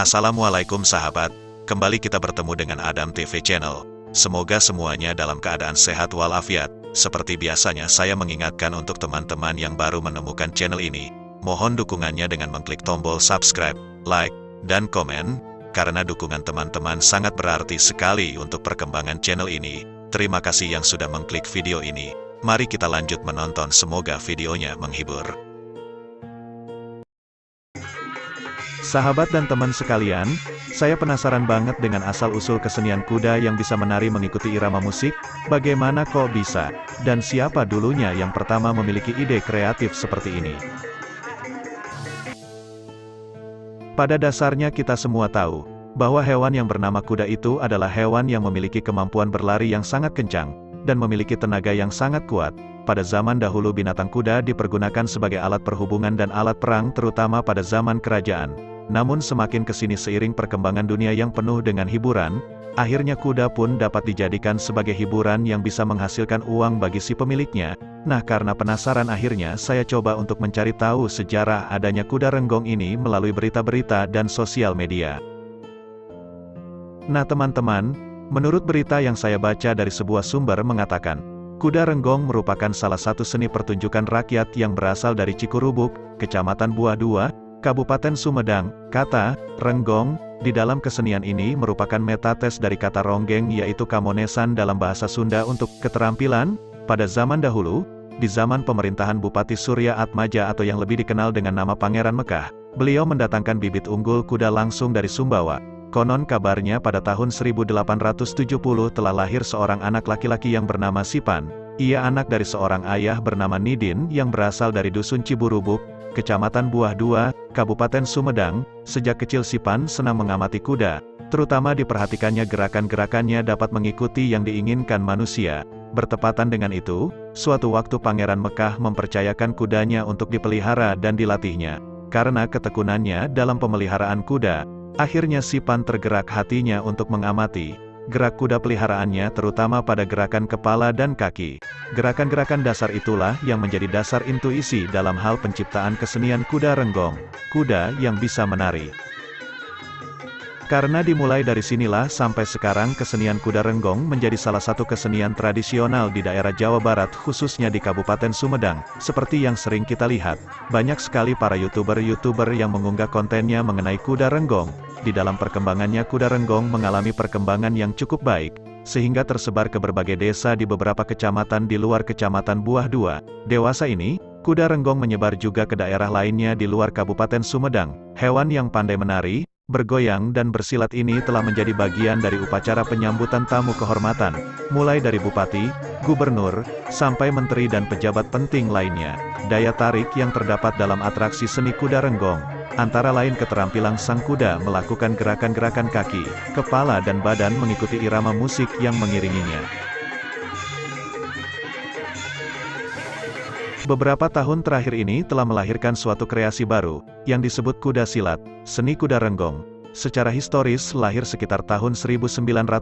Assalamualaikum sahabat, kembali kita bertemu dengan Adam TV Channel. Semoga semuanya dalam keadaan sehat walafiat. Seperti biasanya saya mengingatkan untuk teman-teman yang baru menemukan channel ini, mohon dukungannya dengan mengklik tombol subscribe, like, dan komen, karena dukungan teman-teman sangat berarti sekali untuk perkembangan channel ini. Terima kasih yang sudah mengklik video ini. Mari kita lanjut menonton, semoga videonya menghibur. Sahabat dan teman sekalian, saya penasaran banget dengan asal-usul kesenian kuda yang bisa menari mengikuti irama musik. Bagaimana kok bisa? Dan siapa dulunya yang pertama memiliki ide kreatif seperti ini? Pada dasarnya kita semua tahu, bahwa hewan yang bernama kuda itu adalah hewan yang memiliki kemampuan berlari yang sangat kencang, dan memiliki tenaga yang sangat kuat. Pada zaman dahulu binatang kuda dipergunakan sebagai alat perhubungan dan alat perang terutama pada zaman kerajaan. Namun semakin kesini seiring perkembangan dunia yang penuh dengan hiburan, akhirnya kuda pun dapat dijadikan sebagai hiburan yang bisa menghasilkan uang bagi si pemiliknya. Nah, karena penasaran akhirnya saya coba untuk mencari tahu sejarah adanya kuda renggong ini melalui berita-berita dan sosial media. Nah teman-teman, menurut berita yang saya baca dari sebuah sumber mengatakan, kuda renggong merupakan salah satu seni pertunjukan rakyat yang berasal dari Cikurubuk, Kecamatan Buah Dua, Kabupaten Sumedang. Kata renggong di dalam kesenian ini merupakan metates dari kata ronggeng, yaitu kamonesan dalam bahasa Sunda untuk keterampilan. Pada zaman dahulu, di zaman pemerintahan Bupati Surya Atmaja atau yang lebih dikenal dengan nama Pangeran Mekah, beliau mendatangkan bibit unggul kuda langsung dari Sumbawa. Konon kabarnya pada tahun 1870 telah lahir seorang anak laki-laki yang bernama Sipan. Ia anak dari seorang ayah bernama Nidin yang berasal dari Dusun Ciburubuk, Kecamatan Buah Dua, Kabupaten Sumedang. Sejak kecil Sipan senang mengamati kuda, terutama diperhatikannya gerakan-gerakannya dapat mengikuti yang diinginkan manusia. Bertepatan dengan itu, suatu waktu Pangeran Mekah mempercayakan kudanya untuk dipelihara dan dilatihnya. Karena ketekunannya dalam pemeliharaan kuda, akhirnya Sipan tergerak hatinya untuk mengamati gerak kuda peliharaannya, terutama pada gerakan kepala dan kaki. Gerakan-gerakan dasar itulah yang menjadi dasar intuisi dalam hal penciptaan kesenian kuda renggong, kuda yang bisa menari. Karena dimulai dari sinilah sampai sekarang kesenian kuda renggong menjadi salah satu kesenian tradisional di daerah Jawa Barat, khususnya di Kabupaten Sumedang. Seperti yang sering kita lihat, banyak sekali para YouTuber yang mengunggah kontennya mengenai kuda renggong. Di dalam perkembangannya kuda renggong mengalami perkembangan yang cukup baik, sehingga tersebar ke berbagai desa di beberapa kecamatan di luar Kecamatan Buah Dua. Dewasa ini, kuda renggong menyebar juga ke daerah lainnya di luar Kabupaten Sumedang. Hewan yang pandai menari, bergoyang dan bersilat ini telah menjadi bagian dari upacara penyambutan tamu kehormatan, mulai dari bupati, gubernur, sampai menteri dan pejabat penting lainnya. Daya tarik yang terdapat dalam atraksi seni kuda renggong, antara lain keterampilan sang kuda melakukan gerakan-gerakan kaki, kepala dan badan mengikuti irama musik yang mengiringinya. Beberapa tahun terakhir ini telah melahirkan suatu kreasi baru, yang disebut kuda silat, seni kuda renggong. Secara historis lahir sekitar tahun 1910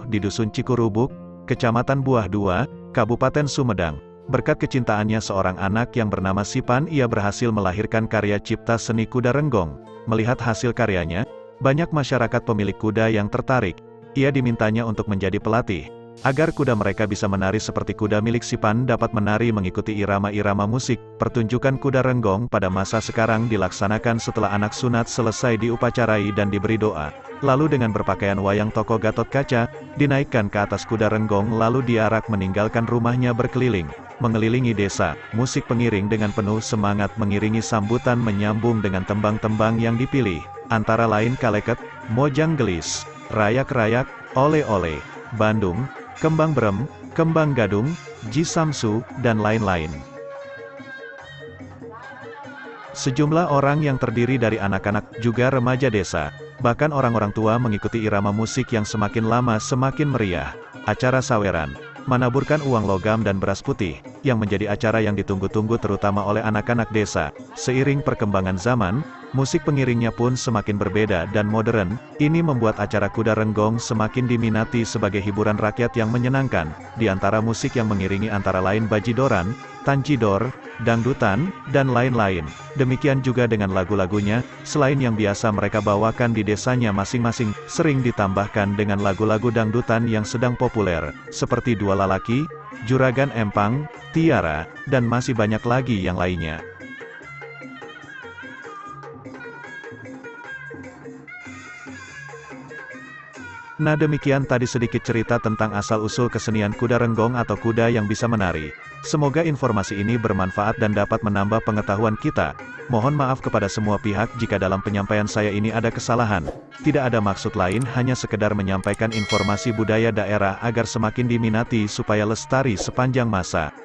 di Dusun Cikurubuk, Kecamatan Buah Dua, Kabupaten Sumedang. Berkat kecintaannya seorang anak yang bernama Sipan, ia berhasil melahirkan karya cipta seni kuda renggong. Melihat hasil karyanya, banyak masyarakat pemilik kuda yang tertarik. Ia dimintanya untuk menjadi pelatih, agar kuda mereka bisa menari seperti kuda milik Sipan dapat menari mengikuti irama-irama musik. Pertunjukan kuda renggong pada masa sekarang dilaksanakan setelah anak sunat selesai diupacarai dan diberi doa. Lalu dengan berpakaian wayang toko Gatot Kaca, dinaikkan ke atas kuda renggong lalu diarak meninggalkan rumahnya berkeliling, mengelilingi desa. Musik pengiring dengan penuh semangat mengiringi sambutan menyambung dengan tembang-tembang yang dipilih, antara lain Kaleket, Mojang Gelis, Rayak-Rayak, Ole-Ole, Bandung, Kembang Brem, Kembang Gadung, Jisamsu, dan lain-lain. Sejumlah orang yang terdiri dari anak-anak juga remaja desa, bahkan orang-orang tua mengikuti irama musik yang semakin lama semakin meriah. Acara saweran, menaburkan uang logam dan beras putih, yang menjadi acara yang ditunggu-tunggu terutama oleh anak-anak desa. Seiring perkembangan zaman, Musik pengiringnya pun semakin berbeda dan modern, ini membuat acara Kuda Renggong semakin diminati sebagai hiburan rakyat yang menyenangkan. Di antara musik yang mengiringi antara lain bajidoran, tanjidor, dangdutan, dan lain-lain. Demikian juga dengan lagu-lagunya, selain yang biasa mereka bawakan di desanya masing-masing, sering ditambahkan dengan lagu-lagu dangdutan yang sedang populer, seperti Dua Lalaki, Juragan Empang, Tiara, dan masih banyak lagi yang lainnya. Nah demikian tadi sedikit cerita tentang asal-usul kesenian Kuda Renggong atau kuda yang bisa menari. Semoga informasi ini bermanfaat dan dapat menambah pengetahuan kita. Mohon maaf kepada semua pihak jika dalam penyampaian saya ini ada kesalahan. Tidak ada maksud lain, hanya sekedar menyampaikan informasi budaya daerah agar semakin diminati supaya lestari sepanjang masa.